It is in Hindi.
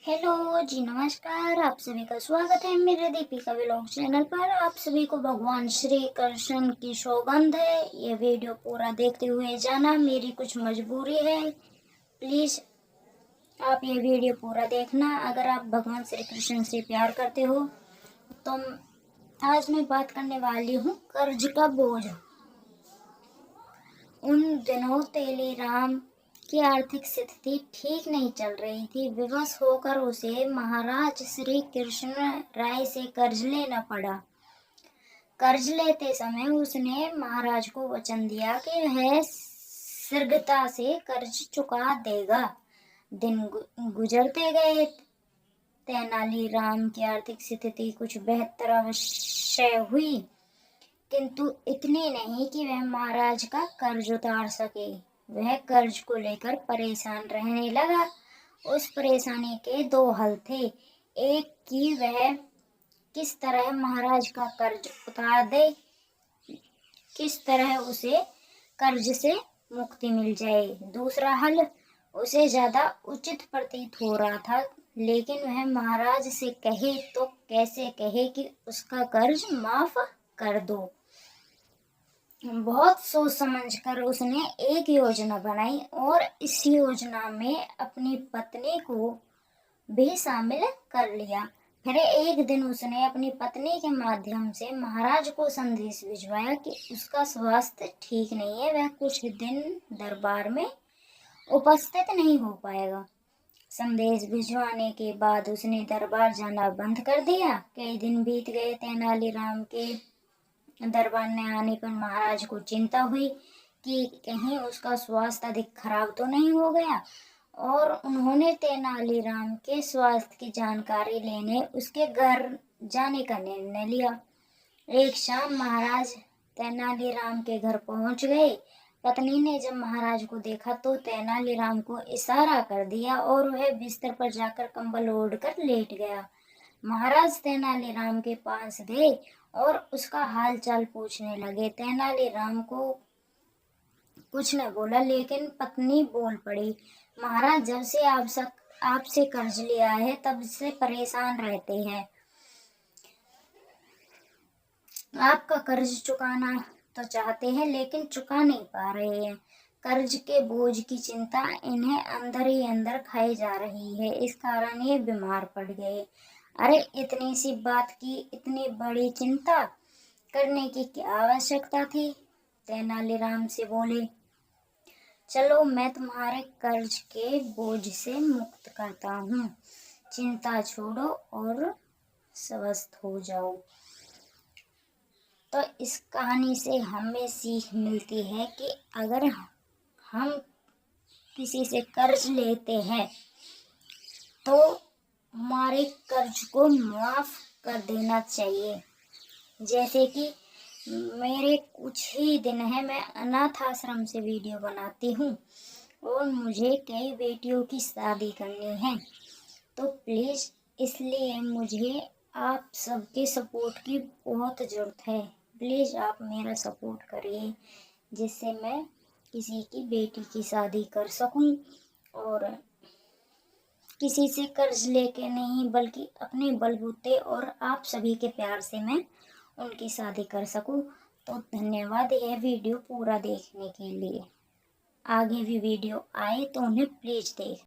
हेलो जी, नमस्कार। आप सभी का स्वागत है मेरे दीपिका व्लॉग चैनल पर। आप सभी को भगवान श्री कृष्ण की सौगंध है, ये वीडियो पूरा देखते हुए जाना। मेरी कुछ मजबूरी है, प्लीज़ आप ये वीडियो पूरा देखना। अगर आप भगवान श्री कृष्ण से प्यार करते हो तो आज मैं बात करने वाली हूँ कर्ज का बोझ। उन दिनों तेलीराम की आर्थिक स्थिति ठीक नहीं चल रही थी। विवश होकर उसे महाराज श्री कृष्ण राय से कर्ज लेना पड़ा। कर्ज लेते समय उसने महाराज को वचन दिया कि वह शीघ्रता से कर्ज चुका देगा। दिन गुजरते गए। तेनालीराम की आर्थिक स्थिति कुछ बेहतर अवश्य हुई, किंतु इतनी नहीं कि वह महाराज का कर्ज उतार सके। वह कर्ज को लेकर परेशान रहने लगा। उस परेशानी के दो हल थे। एक कि वह किस तरह महाराज का कर्ज उतार दे, किस तरह उसे कर्ज से मुक्ति मिल जाए। दूसरा हल उसे ज्यादा उचित प्रतीत हो रहा था, लेकिन वह महाराज से कहे तो कैसे कहे कि उसका कर्ज माफ कर दो। बहुत सोच समझकर उसने एक योजना बनाई और इस योजना में अपनी पत्नी को भी शामिल कर लिया। फिर एक दिन उसने अपनी पत्नी के माध्यम से महाराज को संदेश भिजवाया कि उसका स्वास्थ्य ठीक नहीं है, वह कुछ दिन दरबार में उपस्थित नहीं हो पाएगा। संदेश भिजवाने के बाद उसने दरबार जाना बंद कर दिया। कई दिन बीत गए। तेनालीराम के दरबार में आने पर महाराज को चिंता हुई कि कहीं उसका स्वास्थ्य अधिक खराब तो नहीं हो गया, और उन्होंने तेनालीराम के स्वास्थ्य की जानकारी लेने उसके घर जाने का निर्णय लिया। एक शाम महाराज तेनालीराम के घर पहुंच गए। पत्नी ने जब महाराज को देखा तो तेनालीराम को इशारा कर दिया और वह बिस्तर पर जाकर कंबल ओढ़कर लेट गया। महाराज तेनालीराम के पास गए और उसका हाल चाल पूछने लगे। तेनालीराम को कुछ न बोला, लेकिन पत्नी बोल पड़ी, महाराज जब से आपसे कर्ज लिया है तब से परेशान रहते हैं। आपका कर्ज चुकाना तो चाहते हैं लेकिन चुका नहीं पा रहे हैं। कर्ज के बोझ की चिंता इन्हें अंदर ही अंदर खाई जा रही है। इस कारण ये बीमार पड़ गए। अरे इतनी सी बात की इतनी बड़ी चिंता करने की क्या आवश्यकता थी? तेनालीराम से बोले, चलो मैं तुम्हारे कर्ज के बोझ से मुक्त करता हूँ। चिंता छोड़ो और स्वस्थ हो जाओ। तो इस कहानी से हमें सीख मिलती है कि अगर हम किसी से कर्ज लेते हैं तो हमारे कर्ज को माफ कर देना चाहिए। जैसे कि मेरे कुछ ही दिन है, मैं अनाथ आश्रम से वीडियो बनाती हूँ और मुझे कई बेटियों की शादी करनी है। तो प्लीज़ इसलिए मुझे आप सबके सपोर्ट की बहुत ज़रूरत है। प्लीज़ आप मेरा सपोर्ट करिए जिससे मैं किसी की बेटी की शादी कर सकूं, और किसी से कर्ज लेके नहीं बल्कि अपने बलबूते और आप सभी के प्यार से मैं उनकी शादी कर सकूं। तो धन्यवाद यह वीडियो पूरा देखने के लिए। आगे भी वीडियो आए तो उन्हें प्लीज़ देख